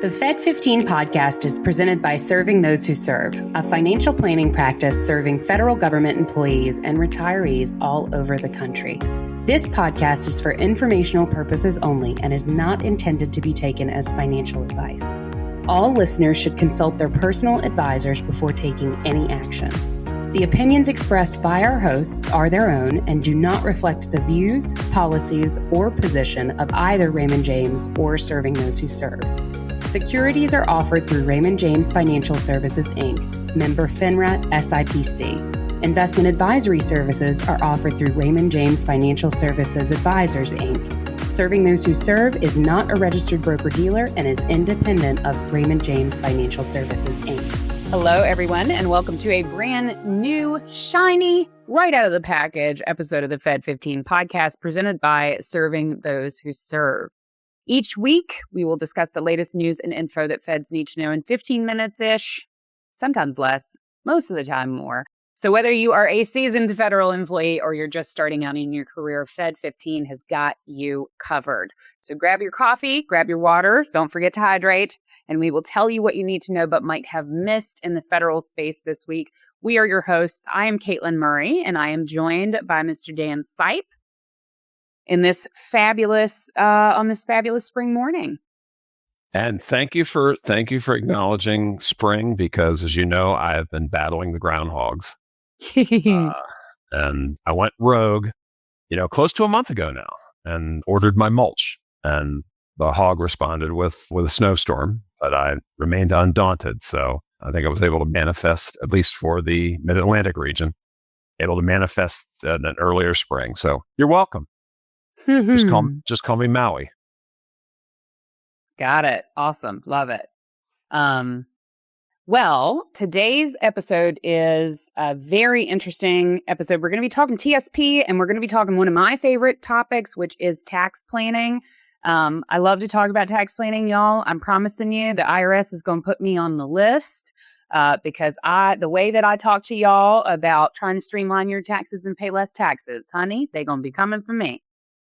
The Fed15 podcast is presented by Serving Those Who Serve, a financial planning practice serving federal government employees and retirees all over the country. This podcast is for informational purposes only and is not intended to be taken as financial advice. All listeners should consult their personal advisors before taking any action. The opinions expressed by our hosts are their own and do not reflect the views, policies, or position of either Raymond James or Serving Those Who Serve. Securities are offered through Raymond James Financial Services, Inc., member FINRA SIPC. Investment advisory services are offered through Raymond James Financial Services Advisors, Inc. Serving Those Who Serve is not a registered broker-dealer and is independent of Raymond James Financial Services, Inc. Hello, everyone, and welcome to a brand new, shiny, right out of the package episode of the Fed15 podcast presented by Serving Those Who Serve. Each week, we will discuss the latest news and info that Feds need to know in 15 minutes-ish, sometimes less, most of the time more. So whether you are a seasoned federal employee or you're just starting out in your career, Fed15 has got you covered. So grab your coffee, grab your water, don't forget to hydrate, and we will tell you what you need to know but might have missed in the federal space this week. We are your hosts. I am Katelyn Murray, and I am joined by Mr. Dan Sipe in this fabulous, on this fabulous spring morning. And thank you for acknowledging spring, because as you know, I have been battling the groundhogs. And I went rogue, close to a month ago now, and ordered my mulch. And the hog responded with a snowstorm, but I remained undaunted. So I think I was able to manifest, at least for the Mid-Atlantic region, able to manifest an earlier spring. So you're welcome. Just call me Maui. Got it. Awesome. Love it. Well, today's episode is a very interesting episode. We're going to be talking TSP, and we're going to be talking one of my favorite topics, which is tax planning. I love to talk about tax planning, y'all. I'm promising you the IRS is going to put me on the list because the way that I talk to y'all about trying to streamline your taxes and pay less taxes, honey, they're going to be coming for me.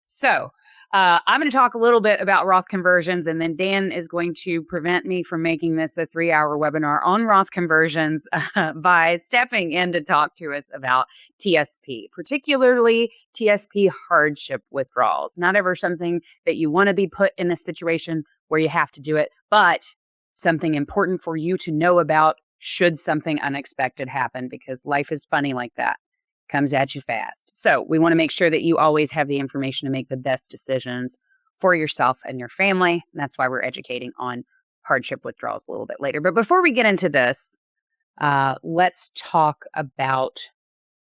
So I'm going to talk a little bit about Roth conversions, and then Dan is going to prevent me from making this a 3-hour webinar on Roth conversions by stepping in to talk to us about TSP, particularly TSP hardship withdrawals. Not ever something that you want to be put in a situation where you have to do it, but something important for you to know about should something unexpected happen, because life is funny like that. Comes at you fast. So we want to make sure that you always have the information to make the best decisions for yourself and your family. And that's why we're educating on hardship withdrawals a little bit later. But before we get into this, let's talk about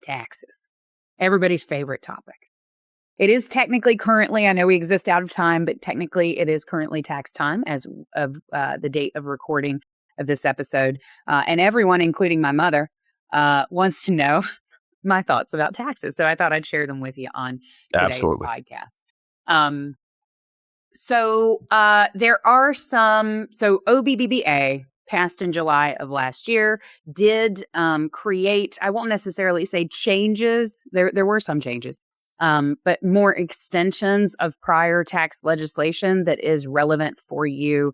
taxes. Everybody's favorite topic. It is technically currently, I know we exist out of time, but technically it is currently tax time as of the date of recording of this episode. And everyone, including my mother, wants to know my thoughts about taxes. So I thought I'd share them with you on today's podcast. So there are so OBBBA passed in July of last year did create, I won't necessarily say changes. There were some changes, but more extensions of prior tax legislation that is relevant for you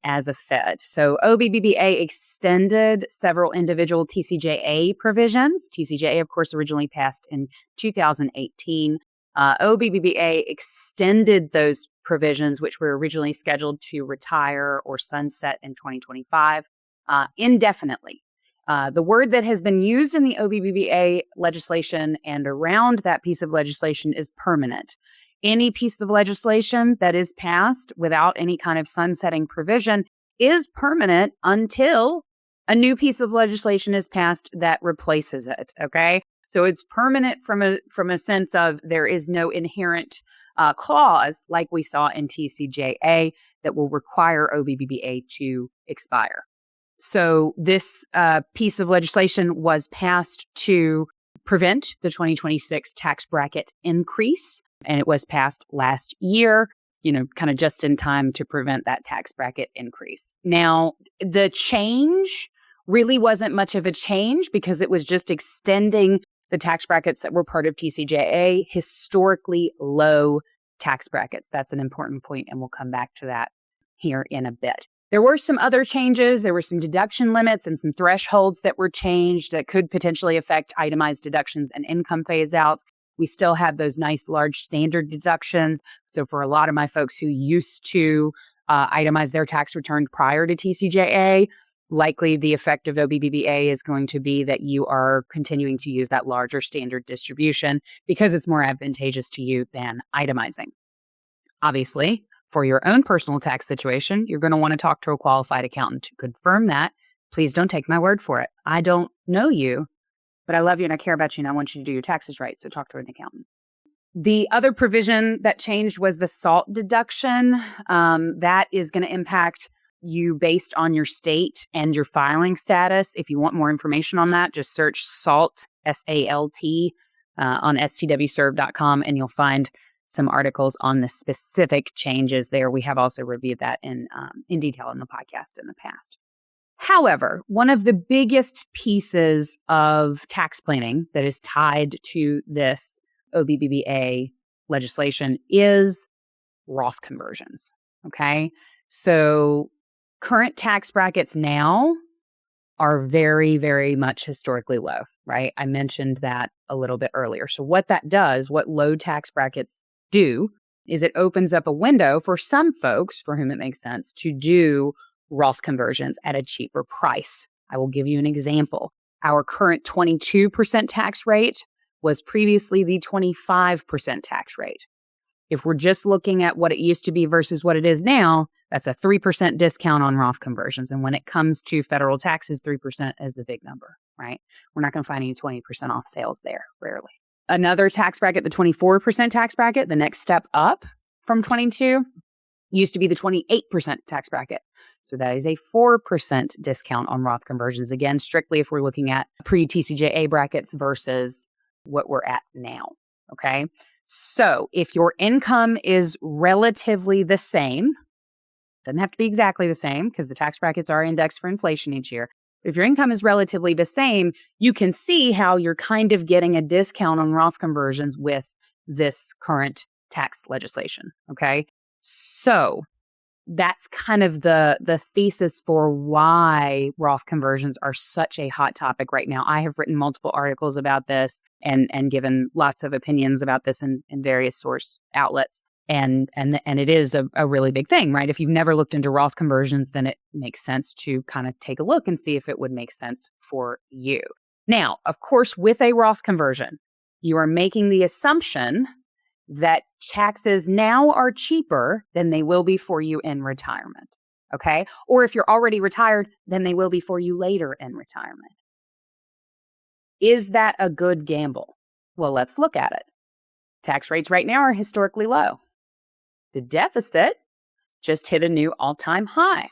as a Fed. So OBBBA extended several individual TCJA provisions. TCJA, of course, originally passed in 2018. OBBBA extended those provisions, which were originally scheduled to retire or sunset in 2025, indefinitely. The word that has been used in the OBBBA legislation and around that piece of legislation is permanent. Any piece of legislation that is passed without any kind of sunsetting provision is permanent until a new piece of legislation is passed that replaces it. Okay, so it's permanent from a sense of there is no inherent clause like we saw in TCJA that will require OBBBA to expire. So this piece of legislation was passed to prevent the 2026 tax bracket increase. And it was passed last year, kind of just in time to prevent that tax bracket increase. Now, the change really wasn't much of a change because it was just extending the tax brackets that were part of TCJA, historically low tax brackets. That's an important point, and we'll come back to that here in a bit. There were some other changes. There were some deduction limits and some thresholds that were changed that could potentially affect itemized deductions and income phase outs. We still have those nice large standard deductions. So for a lot of my folks who used to itemize their tax return prior to TCJA, likely the effect of OBBBA is going to be that you are continuing to use that larger standard distribution because it's more advantageous to you than itemizing. Obviously, for your own personal tax situation, you're going to want to talk to a qualified accountant to confirm that. Please don't take my word for it. I don't know you, but I love you and I care about you and I want you to do your taxes right, so talk to an accountant. The other provision that changed was the SALT deduction. That is going to impact you based on your state and your filing status. If you want more information on that, just search SALT, S-A-L-T, on stwserve.com, and you'll find some articles on the specific changes there. We have also reviewed that in detail in the podcast in the past. However, one of the biggest pieces of tax planning that is tied to this OBBBA legislation is Roth conversions. Okay. So current tax brackets now are very, very much historically low, right? I mentioned that a little bit earlier. So what that does, what low tax brackets do, is it opens up a window for some folks for whom it makes sense to do Roth conversions at a cheaper price. I will give you an example. Our current 22% tax rate was previously the 25% tax rate. If we're just looking at what it used to be versus what it is now, that's a 3% discount on Roth conversions. And when it comes to federal taxes, 3% is a big number, right? We're not going to find any 20% off sales there, rarely. Another tax bracket, the 24% tax bracket, the next step up from 22, used to be the 28% tax bracket. So that is a 4% discount on Roth conversions. Again, strictly if we're looking at pre-TCJA brackets versus what we're at now, okay? So if your income is relatively the same, doesn't have to be exactly the same because the tax brackets are indexed for inflation each year. If your income is relatively the same, you can see how you're kind of getting a discount on Roth conversions with this current tax legislation, okay? So that's kind of the thesis for why Roth conversions are such a hot topic right now. I have written multiple articles about this and given lots of opinions about this in various source outlets. And it is a really big thing, right? If you've never looked into Roth conversions, then it makes sense to kind of take a look and see if it would make sense for you. Now, of course, with a Roth conversion, you are making the assumption that taxes now are cheaper than they will be for you in retirement, okay? Or if you're already retired, then they will be for you later in retirement. Is that a good gamble? Well, let's look at it. Tax rates right now are historically low. The deficit just hit a new all-time high.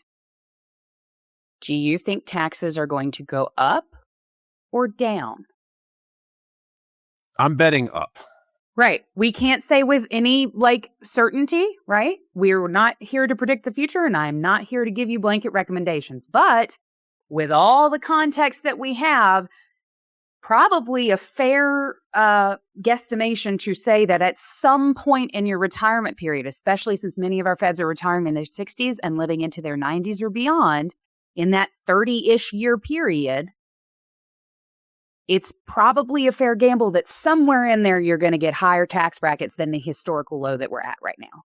Do you think taxes are going to go up or down? I'm betting up. Right. We can't say with any certainty, right? We're not here to predict the future and I'm not here to give you blanket recommendations. But with all the context that we have, probably a fair guesstimation to say that at some point in your retirement period, especially since many of our feds are retiring in their 60s and living into their 90s or beyond, in that 30-ish year period, it's probably a fair gamble that somewhere in there you're going to get higher tax brackets than the historical low that we're at right now.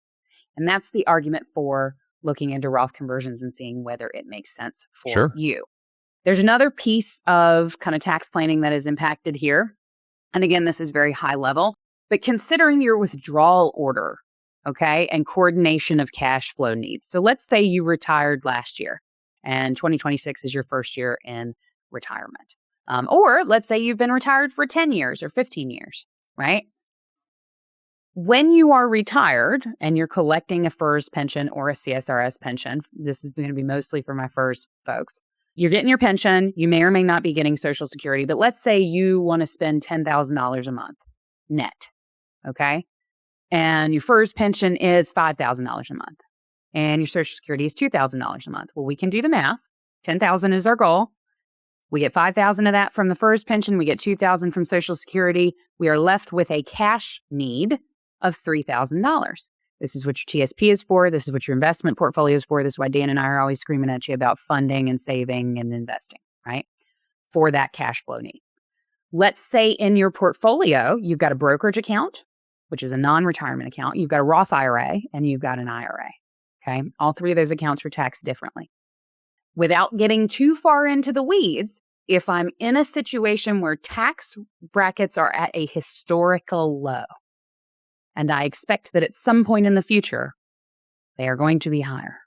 And that's the argument for looking into Roth conversions and seeing whether it makes sense for you. There's another piece of kind of tax planning that is impacted here. And again, this is very high level, but considering your withdrawal order, okay, and coordination of cash flow needs. So let's say you retired last year and 2026 is your first year in retirement. Or let's say you've been retired for 10 years or 15 years, right? When you are retired and you're collecting a FERS pension or a CSRS pension, this is going to be mostly for my FERS folks. You're getting your pension. You may or may not be getting Social Security, but let's say you want to spend $10,000 a month net, okay? And your FERS pension is $5,000 a month. And your Social Security is $2,000 a month. Well, we can do the math. $10,000 is our goal. We get $5,000 of that from the FERS pension. We get $2,000 from Social Security. We are left with a cash need of $3,000. This is what your TSP is for. This is what your investment portfolio is for. This is why Dan and I are always screaming at you about funding and saving and investing, right? For that cash flow need. Let's say in your portfolio, you've got a brokerage account, which is a non-retirement account. You've got a Roth IRA and you've got an IRA. Okay. All three of those accounts are taxed differently. Without getting too far into the weeds, if I'm in a situation where tax brackets are at a historical low, and I expect that at some point in the future, they are going to be higher,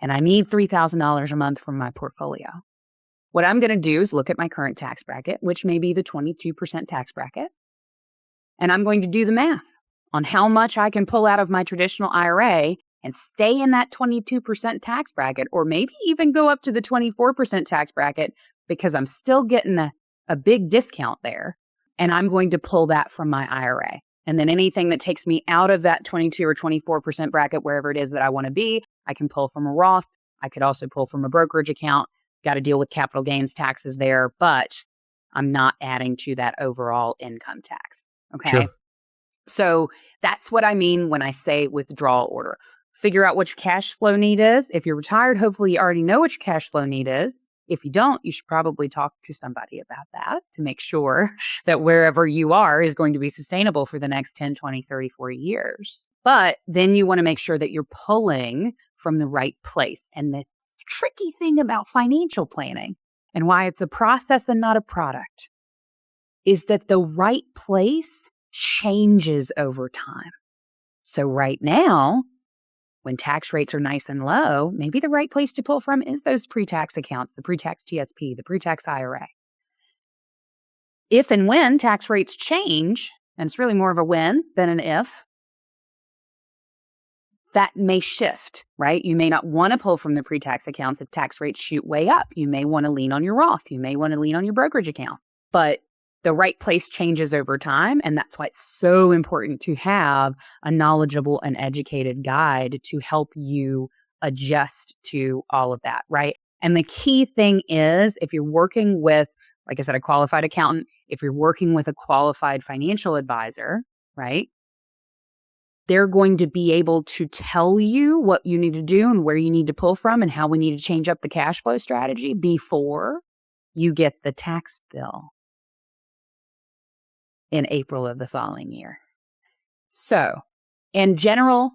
and I need $3,000 a month from my portfolio, what I'm going to do is look at my current tax bracket, which may be the 22% tax bracket, and I'm going to do the math on how much I can pull out of my traditional IRA and stay in that 22% tax bracket, or maybe even go up to the 24% tax bracket because I'm still getting a big discount there. And I'm going to pull that from my IRA. And then anything that takes me out of that 22 or 24% bracket, wherever it is that I want to be, I can pull from a Roth. I could also pull from a brokerage account. Got to deal with capital gains taxes there, but I'm not adding to that overall income tax. Okay. Sure. So that's what I mean when I say withdrawal order. Figure out what your cash flow need is. If you're retired, hopefully you already know what your cash flow need is. If you don't, you should probably talk to somebody about that to make sure that wherever you are is going to be sustainable for the next 10, 20, 30, 40 years. But then you want to make sure that you're pulling from the right place. And the tricky thing about financial planning and why it's a process and not a product is that the right place changes over time. So right now, when tax rates are nice and low, maybe the right place to pull from is those pre-tax accounts, the pre-tax TSP, the pre-tax IRA. If and when tax rates change, and it's really more of a when than an if, that may shift, right? You may not want to pull from the pre-tax accounts if tax rates shoot way up. You may want to lean on your Roth. You may want to lean on your brokerage account. But the right place changes over time, and that's why it's so important to have a knowledgeable and educated guide to help you adjust to all of that, right? And the key thing is, if you're working with, like I said, a qualified accountant, if you're working with a qualified financial advisor, right, they're going to be able to tell you what you need to do and where you need to pull from and how we need to change up the cash flow strategy before you get the tax bill in April of the following year. So, in general,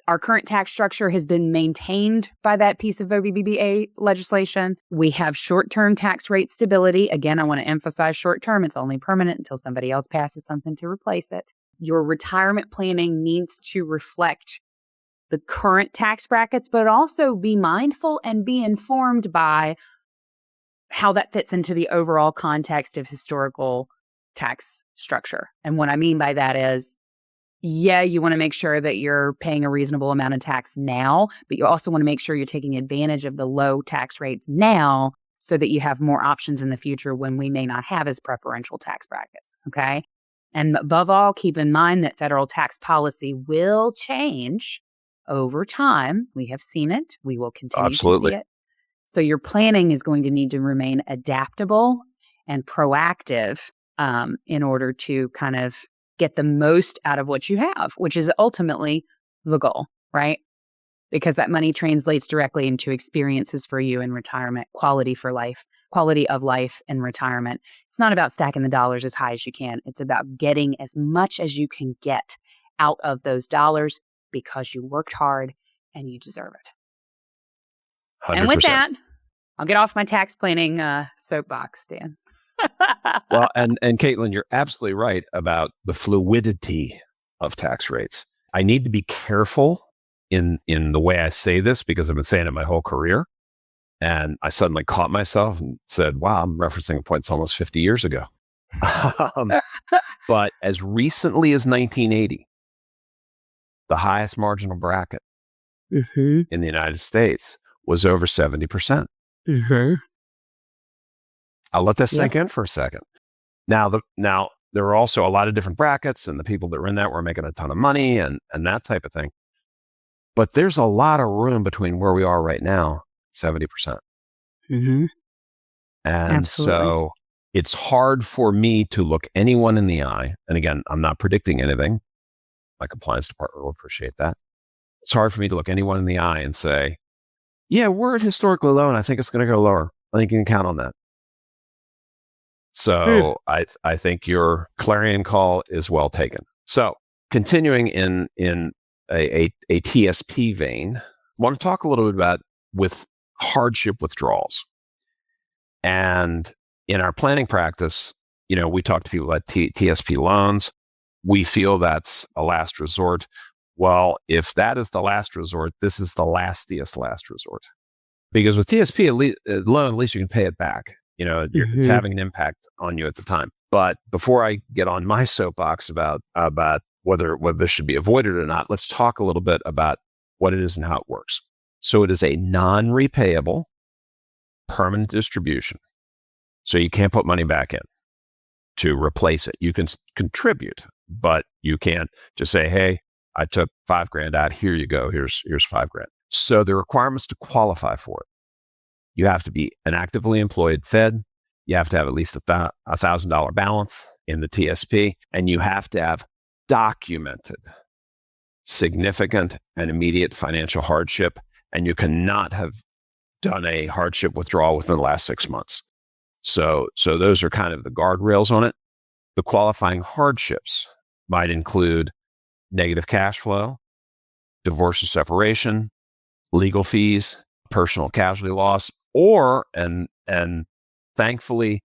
our current tax structure has been maintained by that piece of OBBBA legislation. We have short-term tax rate stability. Again, I want to emphasize short-term. It's only permanent until somebody else passes something to replace it. Your retirement planning needs to reflect the current tax brackets, but also be mindful and be informed by how that fits into the overall context of historical tax structure. And what I mean by that is, yeah, you want to make sure that you're paying a reasonable amount of tax now, but you also want to make sure you're taking advantage of the low tax rates now so that you have more options in the future when we may not have as preferential tax brackets. Okay. And above all, keep in mind that federal tax policy will change over time. We have seen it. We will continue to see it. So your planning is going to need to remain adaptable and proactive in order to kind of get the most out of what you have, which is ultimately the goal, right? Because that money translates directly into experiences for you in retirement, quality of life in retirement. It's not about stacking the dollars as high as you can. It's about getting as much as you can get out of those dollars because you worked hard and you deserve it. 100%. And with that, I'll get off my tax planning soapbox, Dan. Well, and Katelyn, you're absolutely right about the fluidity of tax rates. I need to be careful in the way I say this because I've been saying it my whole career. And I suddenly caught myself and said, wow, I'm referencing a point that's almost 50 years ago. But as recently as 1980, the highest marginal bracket in the United States was over 70%. I'll let that sink in for a second. Now there are also a lot of different brackets, and the people that were in that were making a ton of money and that type of thing. But there's a lot of room between where we are right now, 70%. And absolutely. So it's hard for me to look anyone in the eye. And again, I'm not predicting anything, My compliance department will appreciate that. It's hard for me to look anyone in the eye and say, yeah, we're at historically low and I think it's going to go lower. I think you can count on that. So I think your clarion call is well taken. So continuing in a TSP vein, I want to talk a little bit about with hardship withdrawals. And in our planning practice, we talk to people about TSP loans. We feel that's a last resort. Well, if that is the last resort, this is the lastiest last resort. Because with TSP loan, at least you can pay it back. It's having an impact on you at the time. But before I get on my soapbox about whether this should be avoided or not, let's talk a little bit about what it is and how it works. So it is a non-repayable permanent distribution. So you can't put money back in to replace it. You can contribute, but you can't just say, hey, I took $5,000 out. Here you go. Here's $5,000. So the requirements to qualify for it: you have to be an actively employed Fed. You have to have at least $1,000 balance in the TSP, and you have to have documented significant and immediate financial hardship, and you cannot have done a hardship withdrawal within the last 6 months. So those are kind of the guardrails on it. The qualifying hardships might include negative cash flow, divorce or separation, legal fees, personal casualty loss, or, and thankfully,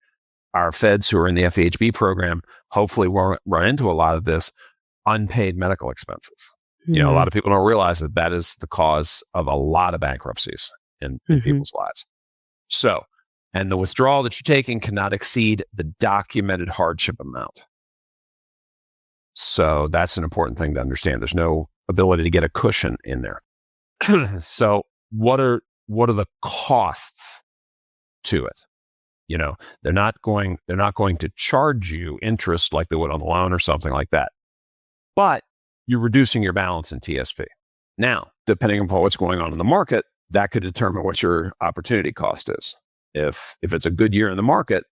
our feds who are in the FHB program hopefully won't run into a lot of this, unpaid medical expenses. A lot of people don't realize that is the cause of a lot of bankruptcies in people's lives. So, and the withdrawal that you're taking cannot exceed the documented hardship amount. So that's an important thing to understand. There's no ability to get a cushion in there. So what are the costs to it? They're not going to charge you interest like they would on the loan or something like that. But you're reducing your balance in TSP. Now, depending upon what's going on in the market, that could determine what your opportunity cost is. If it's a good year in the market,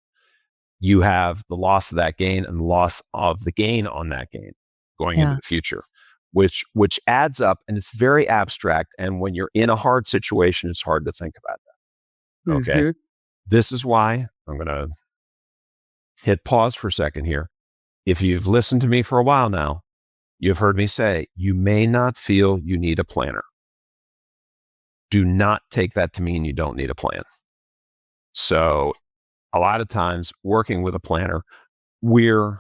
you have the loss of that gain and the loss of the gain on that gain going into the future, which adds up, and it's very abstract. And when you're in a hard situation, it's hard to think about that. Okay. This is why I'm going to hit pause for a second here. If you've listened to me for a while now, you've heard me say, you may not feel you need a planner. Do not take that to mean you don't need a plan. So a lot of times working with a planner, we're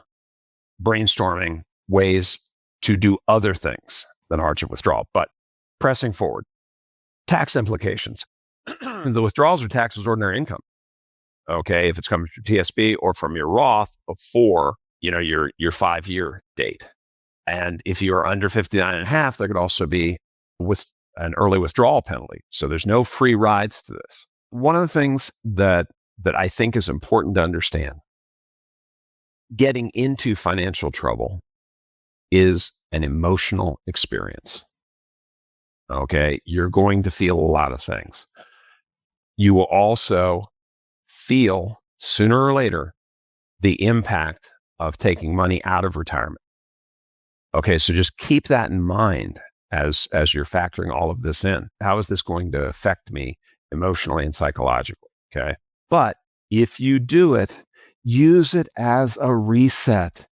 brainstorming ways to do other things than hardship withdrawal. But pressing forward, tax implications. The withdrawals are taxed as ordinary income. Okay, if it's coming from TSP or from your Roth before your 5-year date. And if you are under 59 and a half, there could also be with an early withdrawal penalty. So there's no free rides to this. One of the things that I think is important to understand, getting into financial trouble is an emotional experience. Okay, you're going to feel a lot of things. You will also feel sooner or later the impact of taking money out of retirement. Okay, so just keep that in mind as you're factoring all of this in. How is this going to affect me emotionally and psychologically? Okay, but if you do it, use it as a reset.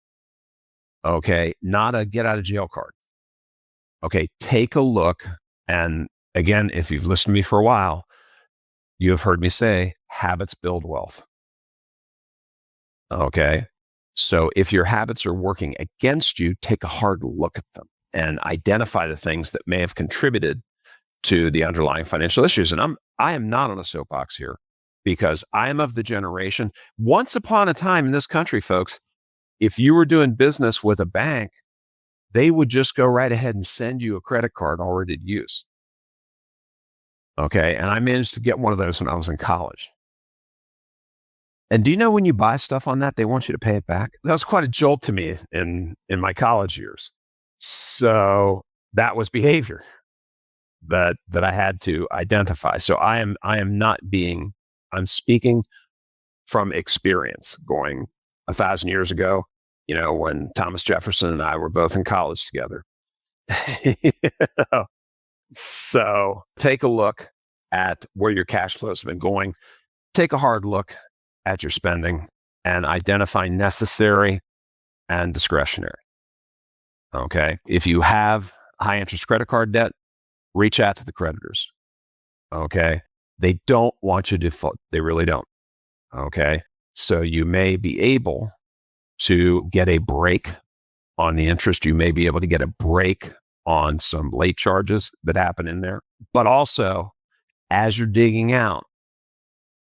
Okay, not a get out of jail card. Okay, take a look. And again, if you've listened to me for a while, you have heard me say habits build wealth. Okay, so if your habits are working against you, take a hard look at them and identify the things that may have contributed to the underlying financial issues. And I am not on a soapbox here, because I am of the generation, once upon a time in this country, folks, if you were doing business with a bank, they would just go right ahead and send you a credit card already to use. Okay, and I managed to get one of those when I was in college. And do you know when you buy stuff on that, they want you to pay it back? That was quite a jolt to me in my college years. So that was behavior that I had to identify. So I'm speaking from experience, going 1,000 years ago, when Thomas Jefferson and I were both in college together. So take a look at where your cash flows have been going. Take a hard look at your spending and identify necessary and discretionary. Okay. If you have high interest credit card debt, reach out to the creditors. Okay. They don't want you to default. They really don't. Okay. So you may be able to get a break on the interest. You may be able to get a break on some late charges that happen in there. But also, as you're digging out,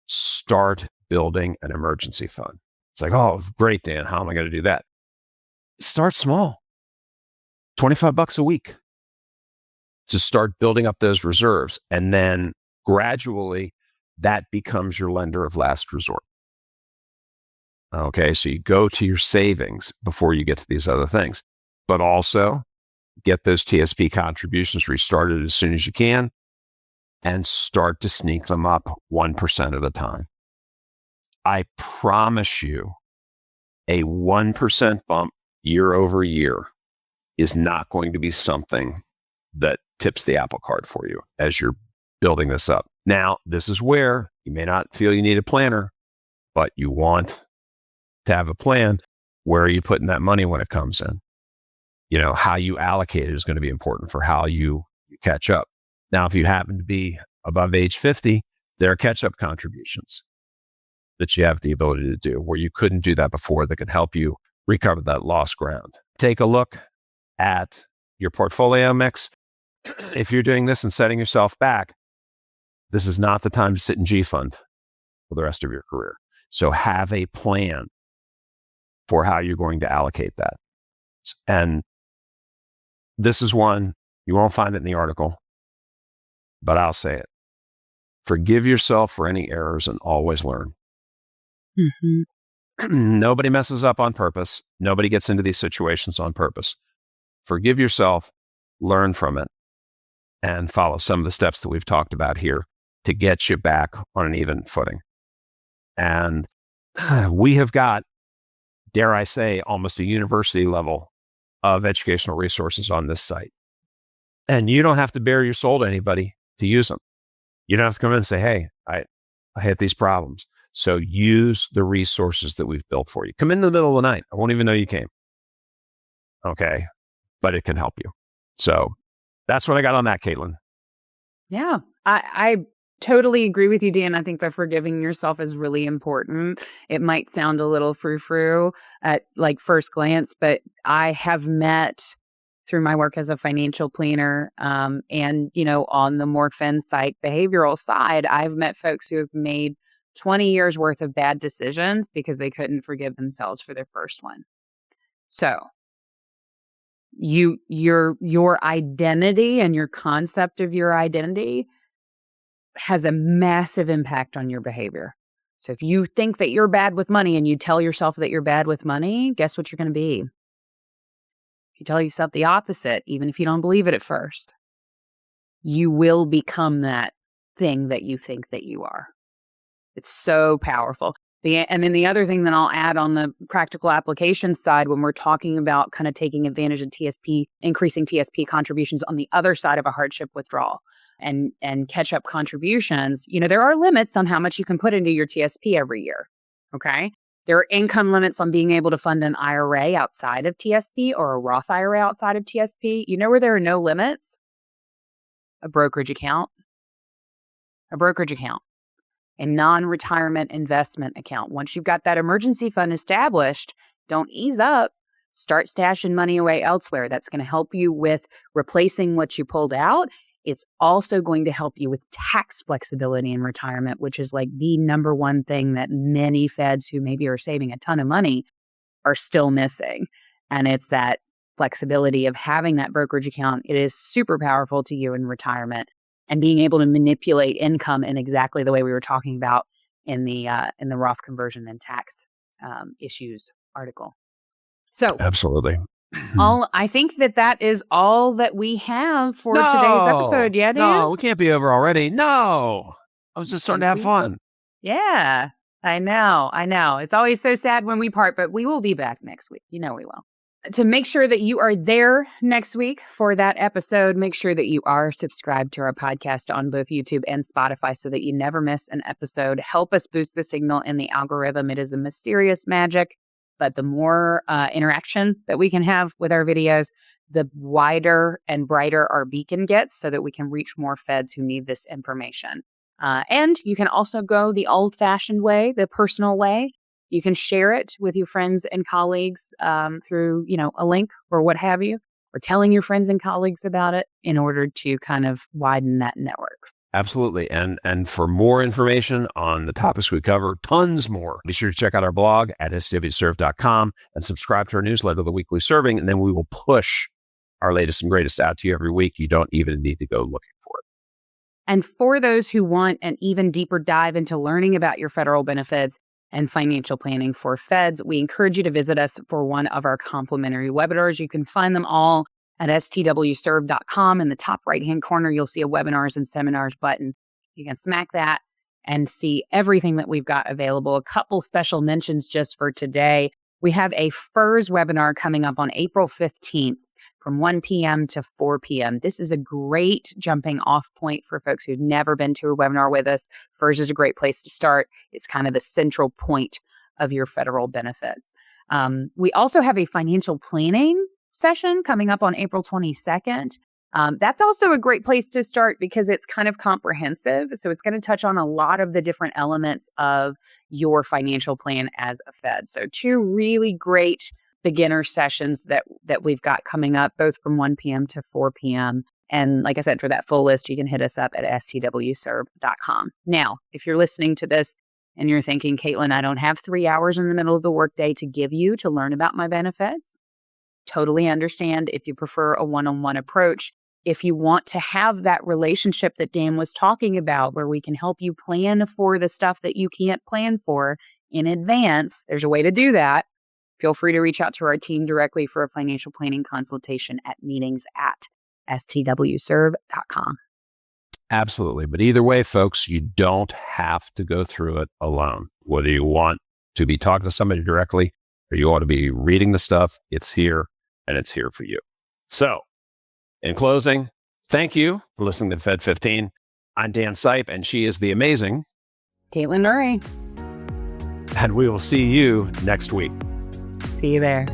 start building an emergency fund. It's like, oh, great, Dan. How am I going to do that? Start small. $25 a week to start building up those reserves. And then gradually that becomes your lender of last resort. Okay, so you go to your savings before you get to these other things, but also get those TSP contributions restarted as soon as you can and start to sneak them up 1% at a time. I promise you a 1% bump year over year is not going to be something that tips the apple cart for you as you're building this up. Now, this is where you may not feel you need a planner, but you want to have a plan. Where are you putting that money when it comes in? You know, how you allocate it is going to be important for how you catch up. Now, if you happen to be above age 50, there are catch-up contributions that you have the ability to do where you couldn't do that before that can help you recover that lost ground. Take a look at your portfolio mix. If you're doing this and setting yourself back, this is not the time to sit in G fund for the rest of your career. So have a plan for how you're going to allocate that. And this is one, you won't find it in the article, but I'll say it. Forgive yourself for any errors and always learn. Mm-hmm. Nobody messes up on purpose. Nobody gets into these situations on purpose. Forgive yourself, learn from it, and follow some of the steps that we've talked about here to get you back on an even footing. And we have got, dare I say, almost a university level of educational resources on this site. And you don't have to bare your soul to anybody to use them. You don't have to come in and say, hey, I hit these problems. So use the resources that we've built for you. Come in the middle of the night. I won't even know you came. Okay. But it can help you. So that's what I got on that, Katelyn. Yeah, I totally agree with you, Dan. I think that forgiving yourself is really important. It might sound a little frou-frou at like first glance, but I have met through my work as a financial planner and, you know, on the more fin psych behavioral side, I've met folks who have made 20 years worth of bad decisions because they couldn't forgive themselves for their first one. So your identity and your concept of your identity has a massive impact on your behavior. So if you think that you're bad with money and you tell yourself that you're bad with money, guess what you're going to be? If you tell yourself the opposite, even if you don't believe it at first, you will become that thing that you think that you are. It's so powerful. And then the other thing that I'll add on the practical application side, when we're talking about kind of taking advantage of TSP, increasing TSP contributions on the other side of a hardship withdrawal and catch up contributions, you know, there are limits on how much you can put into your TSP every year. Okay. There are income limits on being able to fund an IRA outside of TSP or a Roth IRA outside of TSP. You know where there are no limits? A brokerage account. A brokerage account. A non-retirement investment account. Once you've got that emergency fund established, don't ease up. Start stashing money away elsewhere. That's going to help you with replacing what you pulled out. It's also going to help you with tax flexibility in retirement, which is like the number one thing that many feds who maybe are saving a ton of money are still missing. And it's that flexibility of having that brokerage account. It is super powerful to you in retirement. And being able to manipulate income in exactly the way we were talking about in the Roth conversion and tax issues article. So absolutely, I think that is all that we have for today's episode. Yeah, Dan? No, we can't be over already. No, I was just starting to have fun. Yeah, I know. It's always so sad when we part, but we will be back next week. You know we will. To make sure that you are there next week for that episode, make sure that you are subscribed to our podcast on both YouTube and Spotify so that you never miss an episode. Help us boost the signal in the algorithm. It is a mysterious magic, but the more interaction that we can have with our videos, the wider and brighter our beacon gets so that we can reach more feds who need this information. And you can also go the old-fashioned way, the personal way. You can share it with your friends and colleagues through, a link or what have you, or telling your friends and colleagues about it in order to kind of widen that network. Absolutely. And for more information on the topics we cover, tons more, be sure to check out our blog at stwserve.com and subscribe to our newsletter, The Weekly Serving, and then we will push our latest and greatest out to you every week. You don't even need to go looking for it. And for those who want an even deeper dive into learning about your federal benefits and financial planning for feds, we encourage you to visit us for one of our complimentary webinars. You can find them all at STWserve.com. In the top right-hand corner, you'll see a webinars and seminars button. You can smack that and see everything that we've got available. A couple special mentions just for today. We have a FERS webinar coming up on April 15th from 1 p.m. to 4 p.m. This is a great jumping off point for folks who've never been to a webinar with us. FERS is a great place to start. It's kind of the central point of your federal benefits. We also have a financial planning session coming up on April 22nd. That's also a great place to start because it's kind of comprehensive. So it's going to touch on a lot of the different elements of your financial plan as a Fed. So 2 really great beginner sessions that we've got coming up, both from 1 p.m. to 4 p.m. And like I said, for that full list, you can hit us up at stwserve.com. Now, if you're listening to this and you're thinking, Katelyn, I don't have 3 hours in the middle of the workday to give you to learn about my benefits, totally understand if you prefer a one-on-one approach. If you want to have that relationship that Dan was talking about, where we can help you plan for the stuff that you can't plan for in advance, there's a way to do that. Feel free to reach out to our team directly for a financial planning consultation at meetings@stwserve.com. Absolutely. But either way, folks, you don't have to go through it alone. Whether you want to be talking to somebody directly or you ought to be reading the stuff, it's here and it's here for you. So in closing, thank you for listening to Fed15. I'm Dan Sipe and she is the amazing Katelyn Murray. And we will see you next week. See you there.